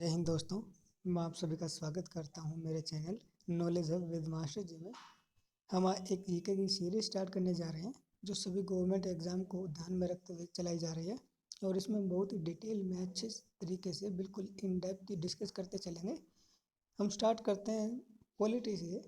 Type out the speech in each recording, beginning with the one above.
जय हिंद दोस्तों। मैं आप सभी का स्वागत करता हूं मेरे channel knowledge hub with master ji में। हम एक जीके की सीरीज स्टार्ट करने जा रहे हैं जो सभी गवर्नमेंट एग्जाम को ध्यान में रखते हुए चलाई जा रही है। और इसमें हम बहुत ही डिटेल में अच्छे तरीके से बिल्कुल इन डेप्थ डिस्कस करते चलेंगे। हम स्टार्ट करते हैं पॉलिटी से।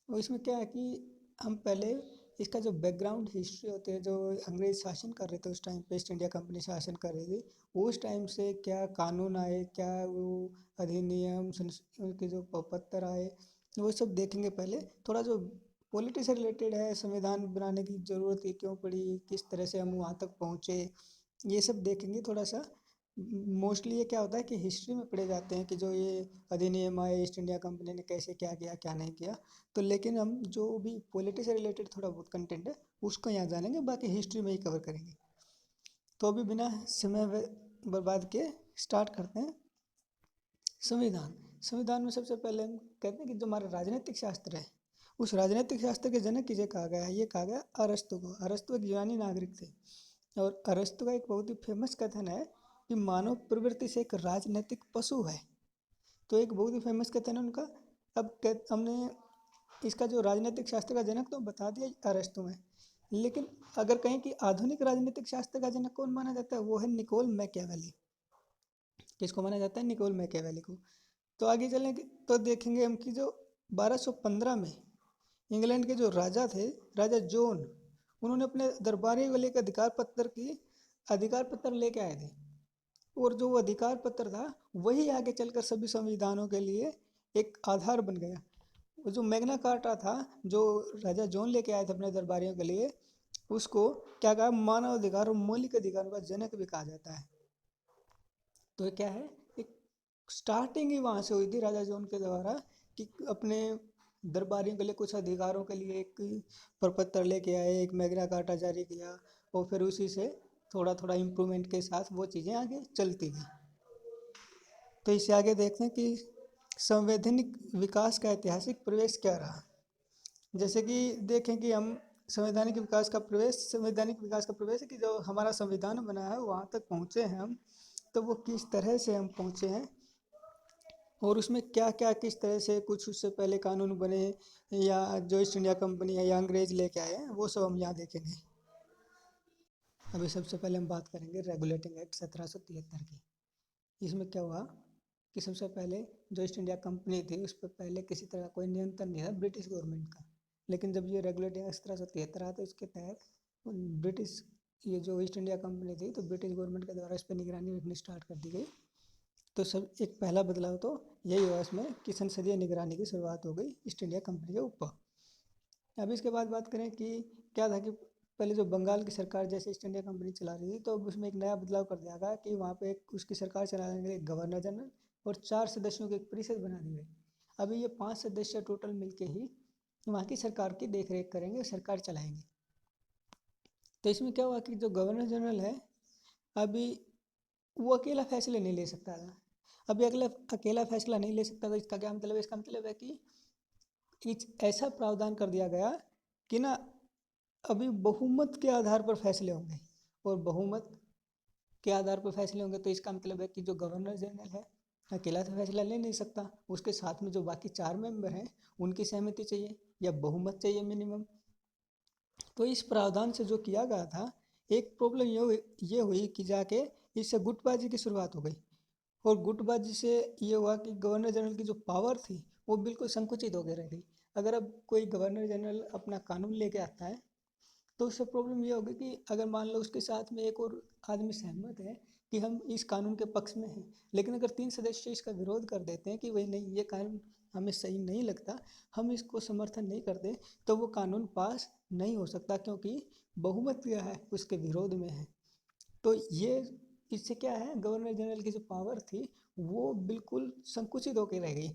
और इसमें क्या है कि हम पहले इसका जो बैकग्राउंड हिस्ट्री होती है, जो अंग्रेज शासन कर रहे थे उस टाइम पे, ईस्ट इंडिया कंपनी शासन कर रही थी, उस टाइम से क्या कानून आए, क्या वो अधिनियम के जो पत्र आए, वो सब देखेंगे। पहले थोड़ा जो पॉलिटी से रिलेटेड है, संविधान बनाने की ज़रूरत क्यों पड़ी, किस तरह से हम वहाँ तक पहुँचे, ये सब देखेंगे थोड़ा सा। मोस्टली ये क्या होता है कि हिस्ट्री में पढ़े जाते हैं कि जो ये अधिनियम आए, ईस्ट इंडिया कंपनी ने कैसे क्या किया क्या नहीं किया। तो लेकिन हम जो भी पॉलिटी से रिलेटेड थोड़ा बहुत कंटेंट है उसको यहाँ जानेंगे, बाकी हिस्ट्री में ही कवर करेंगे। तो अभी बिना समय बर्बाद के स्टार्ट करते हैं। संविधान। संविधान में सबसे पहले हम कहते हैं कि जो हमारा राजनीतिक शास्त्र है, उस राजनीतिक शास्त्र के जनक किसे कहा गया है? ये कहा गया अरस्तु को। अरस्तु एक यूनानी नागरिक थे। और अरस्तु का एक बहुत ही फेमस कथन है कि मानव प्रवृत्ति से एक राजनीतिक पशु है। तो एक बहुत ही फेमस कथन है उनका। अब हमने इसका जो राजनीतिक शास्त्र का जनक तो बता दिया अरस्तु में, लेकिन अगर कहें कि आधुनिक राजनीतिक शास्त्र का जनक कौन माना जाता है, वो है निकोल मैकियावेली। किसको माना जाता है? निकोल मैकियावेली को। तो आगे चलें तो देखेंगे हम कि जो 1215 में इंग्लैंड के जो राजा थे, राजा जॉन, उन्होंने अपने दरबारियों को लेकर अधिकार पत्र लेके आए थे। और जो वो अधिकार पत्र था वही आगे चलकर सभी संविधानों के लिए एक आधार बन गया। वो जो मैग्ना कार्टा था, जो राजा जॉन लेके आए थे अपने दरबारियों के लिए, उसको क्या कहा? मानव अधिकार और मौलिक अधिकारों का जनक भी कहा जाता है। तो ये क्या है? एक स्टार्टिंग ही वहाँ से हुई थी राजा जॉन के द्वारा कि अपने दरबारियों के लिए कुछ अधिकारों के लिए एक प्रपत्र लेके आए, एक मैग्ना कार्टा जारी किया, और फिर उसी से थोड़ा थोड़ा इम्प्रूवमेंट के साथ वो चीज़ें आगे चलती गई। तो इससे आगे देखते हैं कि संवैधानिक विकास का ऐतिहासिक प्रवेश क्या रहा। जैसे कि देखें कि हम संवैधानिक विकास का प्रवेश है कि जो हमारा संविधान बना है वहाँ तक पहुँचे हैं हम। तो वो किस तरह से हम पहुँचे हैं और उसमें क्या क्या किस तरह से कुछ उससे पहले कानून बने, या जो ईस्ट इंडिया कंपनी है या अंग्रेज लेके आए हैं, वो सब हम यहाँ देखेंगे। अभी सबसे पहले हम बात करेंगे रेगुलेटिंग एक्ट 1773 की। इसमें क्या हुआ कि सबसे पहले जो ईस्ट इंडिया कंपनी थी उस पर पहले किसी तरह कोई नियंत्रण नहीं था ब्रिटिश गवर्नमेंट का। लेकिन जब ये रेगुलेटिंग एक्ट 1773 आया तो इसके तहत ब्रिटिश ये जो ईस्ट इंडिया कंपनी थी, तो ब्रिटिश गवर्नमेंट के द्वारा इस पर निगरानी रखनी स्टार्ट कर दी गई। तो सब एक पहला बदलाव तो यही हुआ इसमें कि संसदीय निगरानी की शुरुआत हो गई ईस्ट इंडिया कंपनी के ऊपर। अब इसके बाद बात करें कि क्या था कि पहले जो बंगाल की सरकार जैसे ईस्ट इंडिया कंपनी चला रही थी, तो अब उसमें एक नया बदलाव कर दिया गया कि वहाँ पे एक उसकी सरकार चलाने के लिए गवर्नर जनरल और 4 सदस्यों की एक परिषद बना दी गई। अभी ये 5 सदस्य टोटल मिलके ही वहाँ की सरकार की देख रेख करेंगे, सरकार चलाएंगे। तो इसमें क्या हुआ कि जो गवर्नर जनरल है, अभी वो अकेला फैसले नहीं ले सकता था। अभी अगला अकेला फैसला नहीं ले सकता था, इसका क्या मतलब है? इसका मतलब है कि ऐसा प्रावधान कर दिया गया कि ना, अभी बहुमत के आधार पर फैसले होंगे। और बहुमत के आधार पर फैसले होंगे तो इसका मतलब है कि जो गवर्नर जनरल है अकेला तो फैसला ले नहीं सकता, उसके साथ में जो बाकी 4 मेंबर हैं उनकी सहमति चाहिए या बहुमत चाहिए मिनिमम। तो इस प्रावधान से जो किया गया था, एक प्रॉब्लम ये हुई कि जाके इससे गुटबाजी की शुरुआत हो गई। और गुटबाजी से ये हुआ कि गवर्नर जनरल की जो पावर थी वो बिल्कुल संकुचित होकर रह गई। अगर अब कोई गवर्नर जनरल अपना कानून लेके आता है तो उससे प्रॉब्लम ये होगी कि अगर मान लो उसके साथ में एक और आदमी सहमत है कि हम इस कानून के पक्ष में हैं, लेकिन अगर 3 सदस्य इसका विरोध कर देते हैं कि वही नहीं, ये कानून हमें सही नहीं लगता, हम इसको समर्थन नहीं करते, तो वो कानून पास नहीं हो सकता क्योंकि बहुमत क्या है उसके विरोध में है। तो ये इससे क्या है, गवर्नर जनरल की जो पावर थी वो बिल्कुल संकुचित होकर रह गई।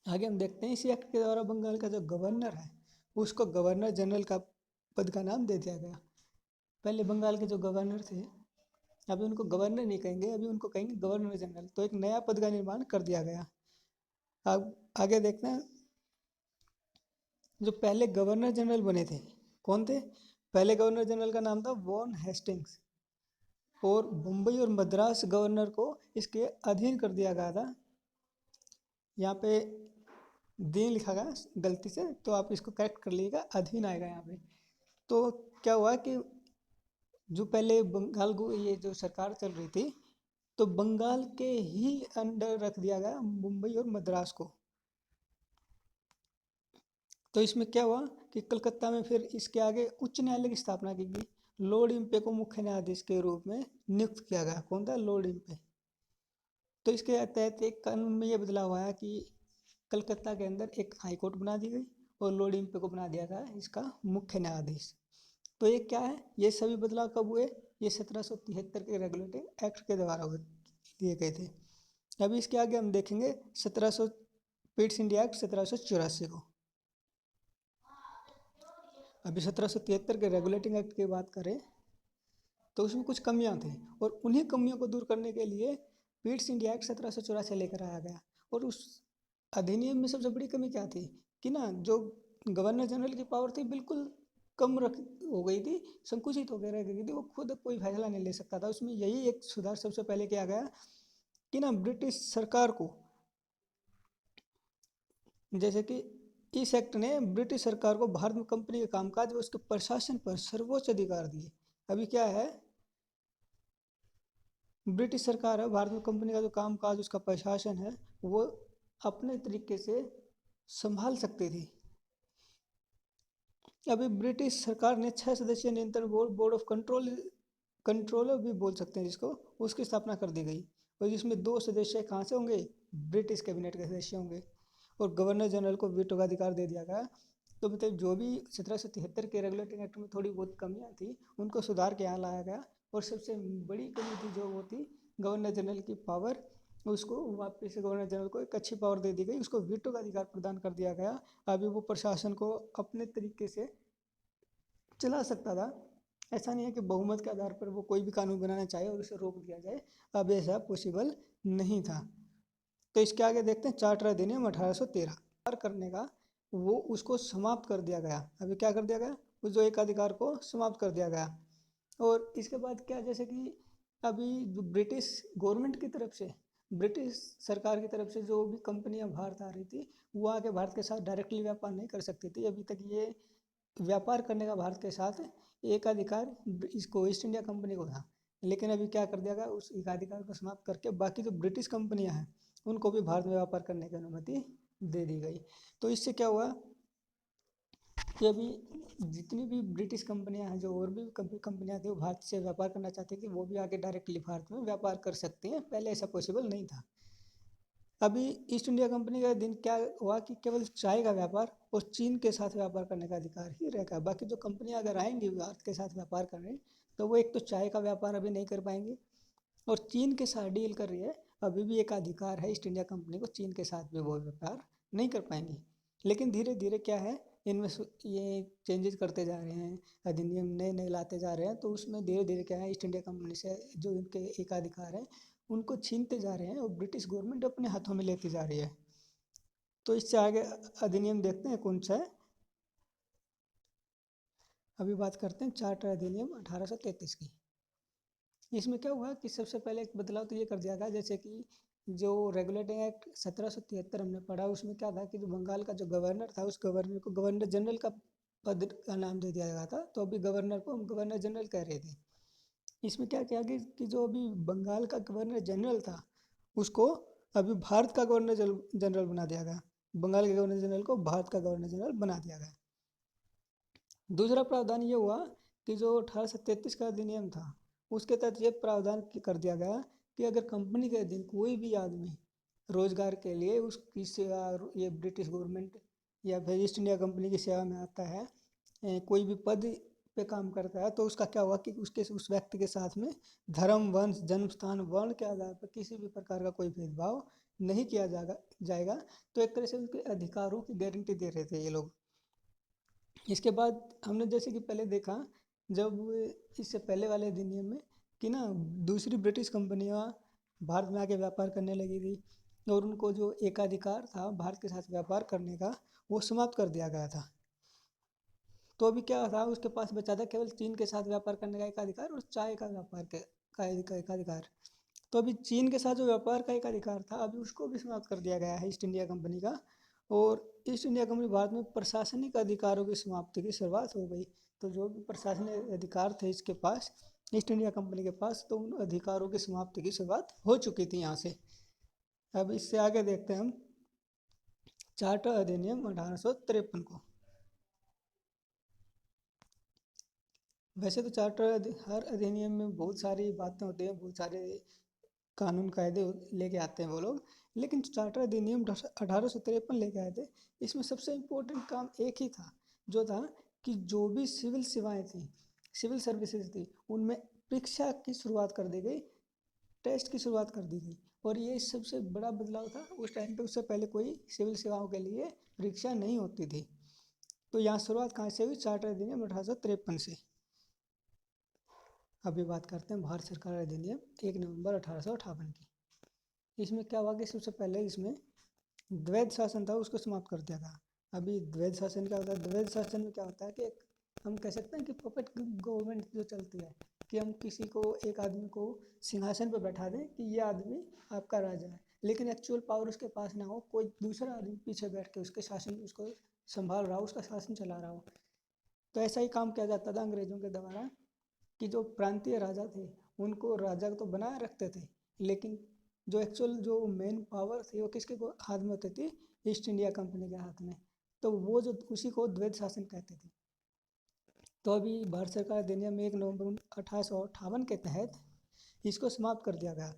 आगे हम देखते हैं इसी एक्ट के द्वारा बंगाल का जो गवर्नर है उसको गवर्नर जनरल का पद का नाम दे दिया गया। पहले बंगाल के जो गवर्नर थे, अभी उनको गवर्नर नहीं कहेंगे, अभी उनको कहेंगे गवर्नर जनरल। तो एक नया पद का निर्माण कर दिया गया। अब आगे देखते हैं जो पहले गवर्नर जनरल बने थे कौन थे। पहले गवर्नर जनरल का नाम था वॉन हेस्टिंग्स। और मुंबई और मद्रास गवर्नर को इसके अधीन कर दिया गया था। यहाँ पे दीन लिखा गया गलती से, तो आप इसको करेक्ट कर लीजिएगा, अधीन आएगा यहाँ पे। तो क्या हुआ कि जो पहले ये जो सरकार चल रही थी, तो बंगाल के ही अंडर रख दिया गया मुंबई और मद्रास को। तो इसमें क्या हुआ कि कलकत्ता में फिर इसके आगे उच्च न्यायालय की स्थापना की गई। लॉर्ड इम्पे को मुख्य न्यायाधीश के रूप में नियुक्त किया गया। कौन था? Lord Impey. तो इसके तहत एक कानून में ये बदलाव आया कि कलकत्ता के अंदर एक हाई कोर्ट बना दी गई और लॉर्ड इम्पे को बना दिया गया इसका मुख्य न्यायाधीश। तो ये क्या है? ये सभी बदलाव कब हुए? ये 1773 के रेगुलेटिंग एक्ट के द्वारा दिए गए थे। अभी इसके आगे हम देखेंगे 1700 पिट्स इंडिया एक्ट 1784 को। अभी 1773 के रेगुलेटिंग एक्ट की बात करें तो उसमें कुछ कमियां थी, और उन्हीं कमियों को दूर करने के लिए पिट्स इंडिया एक्ट 1784 लेकर आया गया। और उस अधिनियम में सबसे बड़ी कमी क्या थी कि ना, जो गवर्नर जनरल की पावर थी बिल्कुल कम रख हो गई थी, संकुचित होकर रह गई थी। वो खुद कोई फैसला नहीं ले सकता था। उसमें यही एक सुधार सबसे पहले किया गया कि ना, ब्रिटिश सरकार को, जैसे कि इस एक्ट ने ब्रिटिश सरकार को भारत में कंपनी के कामकाज व उसके प्रशासन पर सर्वोच्च अधिकार दिए। अभी क्या है, ब्रिटिश सरकार है, भारत में कंपनी का जो कामकाज उसका प्रशासन है वो अपने तरीके से संभाल सकती थी। अभी ब्रिटिश सरकार ने 6 सदस्यीय नियंत्रण बोर्ड, बोर्ड ऑफ कंट्रोलर भी बोल सकते हैं जिसको, उसकी स्थापना कर दी गई। और जिसमें 2 सदस्य कहाँ से होंगे? ब्रिटिश कैबिनेट के सदस्य होंगे। और गवर्नर जनरल को वीटो का अधिकार दे दिया गया। तो मतलब जो भी 1773 के रेगुलेटिंग एक्ट में थोड़ी बहुत कमियां थी उनको सुधार के यहाँ लाया गया। और सबसे बड़ी कमी थी जो वो थी गवर्नर जनरल की पावर, उसको वापस से गवर्नर जनरल को एक अच्छी पावर दे दी गई, उसको वीटो का अधिकार प्रदान कर दिया गया। अभी वो प्रशासन को अपने तरीके से चला सकता था। ऐसा नहीं है कि बहुमत के आधार पर वो कोई भी कानून बनाना चाहे और उसे रोक दिया जाए, अब ऐसा पॉसिबल नहीं था। तो इसके आगे देखते हैं चार्टर अधिनियम 1813 करने का, वो उसको समाप्त कर दिया गया। अभी क्या कर दिया गया? उस जो एकाधिकार को समाप्त कर दिया गया। और इसके बाद क्या, जैसे कि अभी जो ब्रिटिश गवर्नमेंट की तरफ से, ब्रिटिश सरकार की तरफ से जो भी कंपनियां भारत आ रही थी वो आके भारत के साथ डायरेक्टली व्यापार नहीं कर सकती थी। अभी तक ये व्यापार करने का भारत के साथ एकाधिकार इसको ईस्ट इंडिया कंपनी को था। लेकिन अभी क्या कर दिया गया, उस एकाधिकार को समाप्त करके बाकी जो ब्रिटिश कंपनियां हैं उनको भी भारत में व्यापार करने की अनुमति दे दी गई। तो इससे क्या हुआ कि अभी जितनी भी ब्रिटिश कंपनियां हैं, जो और भी कंपनियां थी वो भारत से व्यापार करना चाहती थी, वो भी आगे डायरेक्टली भारत में व्यापार कर सकती हैं। पहले ऐसा पॉसिबल नहीं था। अभी ईस्ट इंडिया कंपनी का दिन क्या हुआ कि केवल चाय का व्यापार और चीन के साथ व्यापार करने का अधिकार ही रहेगा। बाकी जो कंपनियां अगर आएंगी भारत के साथ व्यापार करने, तो वो एक तो चाय का व्यापार अभी नहीं कर पाएंगी, और चीन के साथ डील कर रही है, अभी भी एक अधिकार है ईस्ट इंडिया कंपनी को, चीन के साथ भी वो व्यापार नहीं कर पाएंगी। लेकिन धीरे धीरे क्या है, इनमें ये चेंजेस करते जा रहे हैं, अधिनियम नए नए लाते जा रहे हैं। तो उसमें धीरे धीरे क्या है, ईस्ट इंडिया कंपनी से जो इनके एकाधिकार है उनको छीनते जा रहे हैं और ब्रिटिश गवर्नमेंट अपने हाथों में लेती जा रही है। तो इससे आगे अधिनियम देखते हैं कौन सा है। अभी बात करते हैं चार्टर अधिनियम 1833 की। इसमें क्या हुआ कि सबसे पहले एक बदलाव तो ये कर दिया गया, जैसे कि जो रेगुलेटिंग एक्ट 1773 हमने पढ़ा, उसमें क्या था कि जो बंगाल का जो गवर्नर था उस गवर्नर को गवर्नर जनरल का पद का नाम दे दिया गया था। तो अभी गवर्नर को हम गवर्नर जनरल कह रहे थे। इसमें क्या किया कि जो अभी बंगाल का गवर्नर जनरल था उसको अभी भारत का गवर्नर जनरल बना दिया गया। बंगाल के गवर्नर जनरल को भारत का गवर्नर जनरल बना दिया गया। दूसरा प्रावधान ये हुआ कि जो 1833 का अधिनियम था उसके तहत ये प्रावधान कर दिया गया कि अगर कंपनी के अधीन कोई भी आदमी रोजगार के लिए उसकी सेवा, ये ब्रिटिश गवर्नमेंट या फिर ईस्ट इंडिया कंपनी की सेवा में आता है, कोई भी पद पे काम करता है, तो उसका क्या हुआ कि उसके उस व्यक्ति के साथ में धर्म, वंश, जन्म स्थान, वर्ण के आधार पर किसी भी प्रकार का कोई भेदभाव नहीं किया जाएगा। तो एक तरह से उनके अधिकारों की गारंटी दे रहे थे ये लोग। इसके बाद हमने जैसे कि पहले देखा, जब इससे पहले वाले अधिनियम में कि ना, दूसरी ब्रिटिश कंपनियां भारत में आके व्यापार करने लगी थी और उनको जो एकाधिकार था भारत के साथ व्यापार करने का वो समाप्त कर दिया गया था। तो अभी क्या था, उसके पास बचा था केवल चीन के साथ व्यापार करने का एक अधिकार और चाय का व्यापार का एकाधिकार। तो अभी चीन के साथ जो व्यापार का एकाधिकार था अभी उसको भी समाप्त कर दिया गया है ईस्ट इंडिया कंपनी का। और ईस्ट इंडिया कंपनी भारत में प्रशासनिक अधिकारों की समाप्ति की शुरुआत हो गई। तो जो भी प्रशासनिक अधिकार थे इसके पास, ईस्ट इंडिया कंपनी के पास, तो उन अधिकारों की समाप्ति की शुरुआत हो चुकी थी यहाँ से। अब इससे आगे देखते हैं हम चार्टर अधिनियम 1853 को। वैसे तो हर अधिनियम में बहुत सारी बातें होती हैं, बहुत सारे कानून कायदे लेके आते हैं वो लोग, लेकिन चार्टर अधिनियम 1853 लेके आए थे। इसमें सबसे इम्पोर्टेंट काम एक ही था, जो था कि जो भी सिविल सेवाएं थी, सिविल सर्विसेज थी, उनमें परीक्षा की शुरुआत कर दी गई, टेस्ट की शुरुआत कर दी गई। और ये सबसे बड़ा बदलाव था उस टाइम पे। उससे पहले कोई सिविल सेवाओं के लिए परीक्षा नहीं होती थी। तो यहाँ शुरुआत कहाँ से हुई? चार्टर अधिनियम 1853 से। अभी बात करते हैं भारत सरकार अधिनियम 1 नवंबर 1858 की। इसमें क्या हुआ कि सबसे पहले इसमें द्वैध शासन था, उसको समाप्त कर दिया था। अभी द्वैध शासन क्या होता है? द्वैध शासन में क्या होता है कि हम कह सकते हैं कि पपेट गवर्नमेंट जो चलती है, कि हम किसी को, एक आदमी को सिंहासन पर बैठा दें कि ये आदमी आपका राजा है, लेकिन एक्चुअल पावर उसके पास ना हो, कोई दूसरा आदमी पीछे बैठ के उसके शासन, उसको संभाल रहा हो, उसका शासन चला रहा हो। तो ऐसा ही काम किया जाता था अंग्रेजों के द्वारा, कि जो प्रांतीय राजा थे उनको राजा तो बनाए रखते थे, लेकिन जो एक्चुअल जो मेन पावर थी वो किसके हाथ में होती थी? ईस्ट इंडिया कंपनी के हाथ में। तो वो जो उसी को द्वैध शासन कहते थे। तो अभी भारत सरकार अधिनियम 1 नवंबर 1858 के तहत इसको समाप्त कर दिया गया।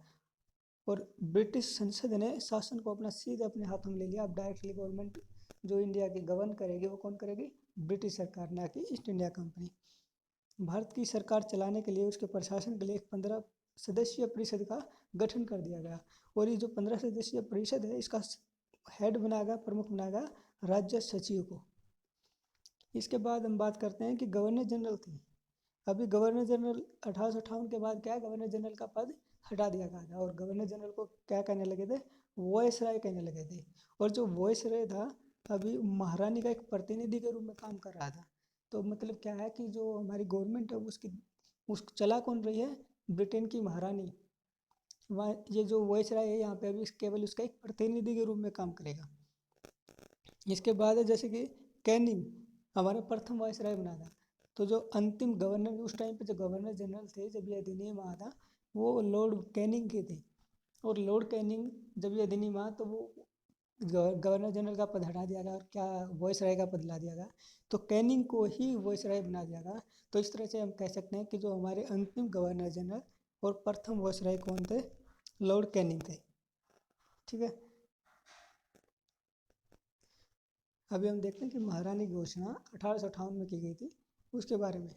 और ब्रिटिश संसद ने शासन को अपना सीधे अपने हाथों में ले लिया। अब डायरेक्टली गवर्नमेंट जो इंडिया की गवर्न करेगी वो कौन करेगी? ब्रिटिश सरकार, ना कि ईस्ट इंडिया कंपनी। भारत की सरकार चलाने के लिए, उसके प्रशासन के लिए एक 15 सदस्यीय परिषद का गठन कर दिया गया। और ये जो 15 सदस्यीय परिषद है, इसका हेड बनाया गया, प्रमुख बनाया गया राज्य सचिव को। इसके बाद हम बात करते हैं कि गवर्नर जनरल थी। अभी गवर्नर जनरल 1858 के बाद क्या है? गवर्नर जनरल का पद हटा दिया गया था, और गवर्नर जनरल को क्या कहने लगे थे? वॉयसराय कहने लगे थे। और जो वॉयसराय था अभी महारानी का एक प्रतिनिधि के रूप में काम कर रहा था। तो मतलब क्या है कि जो हमारी गवर्नमेंट है उस चला कौन रही है? ब्रिटेन की महारानी। वहाँ ये जो वॉयसराय है यहाँ पे अभी केवल उसका एक प्रतिनिधि के रूप में काम करेगा। इसके बाद है जैसे कि कैनिंग हमारा प्रथम वायसराय बना था। तो जो अंतिम गवर्नर उस टाइम पे जो गवर्नर जनरल थे जब ये अधिनियम आया था, वो लॉर्ड कैनिंग के थे। और लॉर्ड कैनिंग जब ये अधिनियम आया तो वो गवर्नर जनरल का पद हटा दिया गया और क्या वॉयसराय का पद ला दिया गया। तो कैनिंग को ही वॉयसराय बना दिया गया। तो इस तरह से हम कह सकते हैं कि जो हमारे अंतिम गवर्नर जनरल और प्रथम वॉयसराय कौन थे? लॉर्ड कैनिंग थे। ठीक है। अभी हम देखते हैं कि महारानी की घोषणा 1858 में की गई थी, उसके बारे में,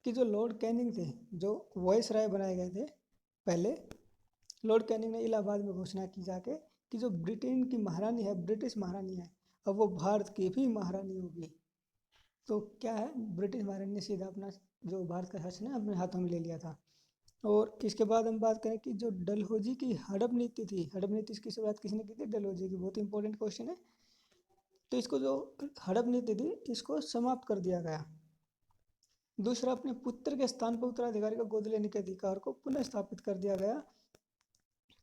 कि जो लॉर्ड कैनिंग थे, जो वॉयसराय बनाए गए थे पहले, लॉर्ड कैनिंग ने इलाहाबाद में घोषणा की जाके कि जो ब्रिटेन की महारानी है, ब्रिटिश महारानी है, अब वो भारत की भी महारानी होगी। तो क्या है, ब्रिटिश महारानी ने सीधा अपना जो भारत का शासन है अपने हाथों में ले लिया था। और इसके बाद हम बात करें कि जो डलहौजी की हड़प नीति थी, हड़प नीति की शुरुआत किसने की थी? डलहौजी की। बहुत इंपॉर्टेंट क्वेश्चन है। तो इसको जो हड़प नीति थी इसको समाप्त कर दिया गया। दूसरा, अपने पुत्र के स्थान पर उत्तराधिकारी को गोद लेने के अधिकार को पुनः स्थापित कर दिया गया।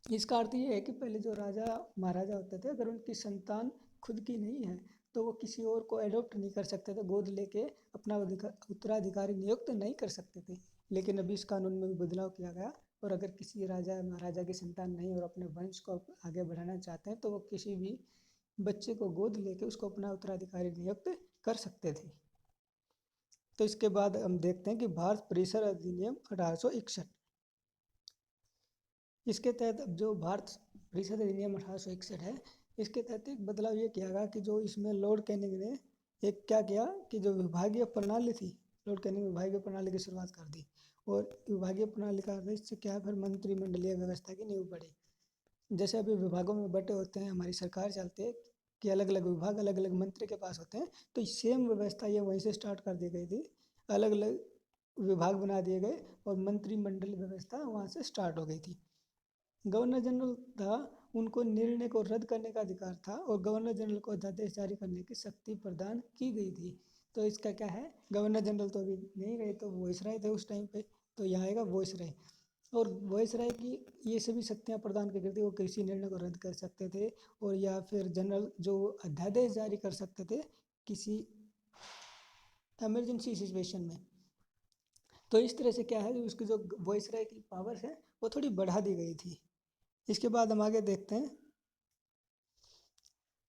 इसका अर्थ ये है कि पहले जो राजा महाराजा होते थे, अगर उनकी संतान खुद की नहीं है तो वो किसी और को एडॉप्ट नहीं कर सकते थे, गोद लेके अपना उत्तराधिकारी नियुक्त नहीं कर सकते थे। लेकिन अभी इस कानून में भी बदलाव किया गया, और अगर किसी राजा या महाराजा की संतान नहीं और अपने वंश को आगे बढ़ाना चाहते हैं तो वो किसी भी बच्चे को गोद लेके उसको अपना उत्तराधिकारी नियुक्त कर सकते थे। तो इसके बाद हम देखते हैं कि भारत परिसर अधिनियम 1861। इसके तहत अब जो भारत परिषद अधिनियम 1861 है, इसके तहत एक बदलाव ये किया गया कि जो इसमें लॉर्ड कैनिंग ने एक क्या किया कि जो विभागीय प्रणाली थी, लॉर्ड कैनिंग विभागीय प्रणाली की शुरुआत कर दी। और विभागीय प्रणाली का इससे क्या है, फिर मंत्रिमंडलीय व्यवस्था की नींव पड़ी। जैसे अभी विभागों में बटे होते हैं, हमारी सरकार चलती है कि अलग अलग विभाग अलग अलग मंत्री के पास होते हैं, तो सेम व्यवस्था ये वहीं से स्टार्ट कर दी गई थी। अलग अलग विभाग बना दिए गए और मंत्रिमंडल व्यवस्था वहाँ से स्टार्ट हो गई थी। गवर्नर जनरल था, उनको निर्णय को रद्द करने का अधिकार था, और गवर्नर जनरल को अध्यादेश जारी करने की शक्ति प्रदान की गई थी। तो इसका क्या है, गवर्नर जनरल तो अभी नहीं रहे, तो वॉइसराय थे उस टाइम पे, तो यहाँ आएगा वॉइसराय। और वायसराय की ये सभी शक्तियाँ प्रदान करती थी। वो कृषि निर्णय को रद्द कर सकते थे और या फिर जनरल जो अध्यादेश जारी कर सकते थे किसी इमरजेंसी सिचुएशन में। तो इस तरह से क्या है कि उसकी जो वायसराय की पावर्स है वो थोड़ी बढ़ा दी गई थी। इसके बाद हम आगे देखते हैं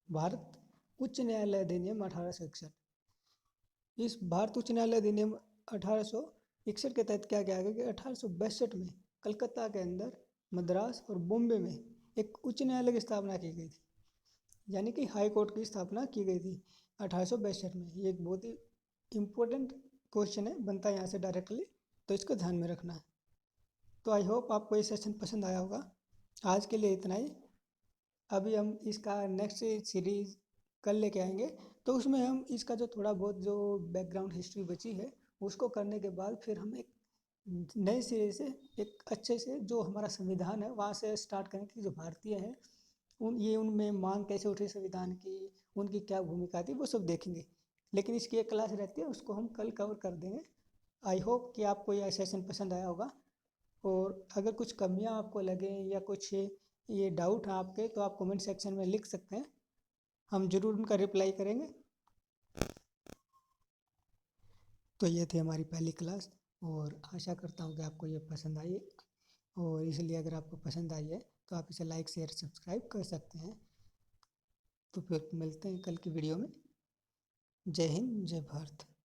भारत उच्च न्यायालय अधिनियम 1861। इस भारत उच्च न्यायालय अधिनियम 1861 के तहत क्या किया गया कि 1862 में कलकत्ता के अंदर, मद्रास और बॉम्बे में एक उच्च न्यायालय की स्थापना की गई थी, यानी कि हाई कोर्ट की स्थापना की गई थी 1862 में। ये एक बहुत ही इम्पोर्टेंट क्वेश्चन है, बनता है यहाँ से डायरेक्टली, तो इसको ध्यान में रखना है। तो आई होप आपको ये सेशन पसंद आया होगा। आज के लिए इतना ही। अभी हम इसका नेक्स्ट सीरीज कल लेके आएंगे, तो उसमें हम इसका जो थोड़ा बहुत जो बैकग्राउंड हिस्ट्री बची है उसको करने के बाद फिर हम एक नए सिरे से एक अच्छे से जो हमारा संविधान है वहाँ से स्टार्ट करेंगे कि जो भारतीय हैं उनमें मांग कैसे उठी संविधान की, उनकी क्या भूमिका थी, वो सब देखेंगे। लेकिन इसकी एक क्लास रहती है, उसको हम कल कवर कर देंगे। आई होप कि आपको यह सेशन पसंद आया होगा। और अगर कुछ कमियां आपको लगे या कुछ ये डाउट है आपके, तो आप कमेंट सेक्शन में लिख सकते हैं, हम ज़रूर उनका रिप्लाई करेंगे। तो ये थी हमारी पहली क्लास और आशा करता हूँ कि आपको ये पसंद आई। और इसलिए अगर आपको पसंद आई है तो आप इसे लाइक शेयर सब्सक्राइब कर सकते हैं। तो फिर मिलते हैं कल की वीडियो में। जय हिंद, जय भारत।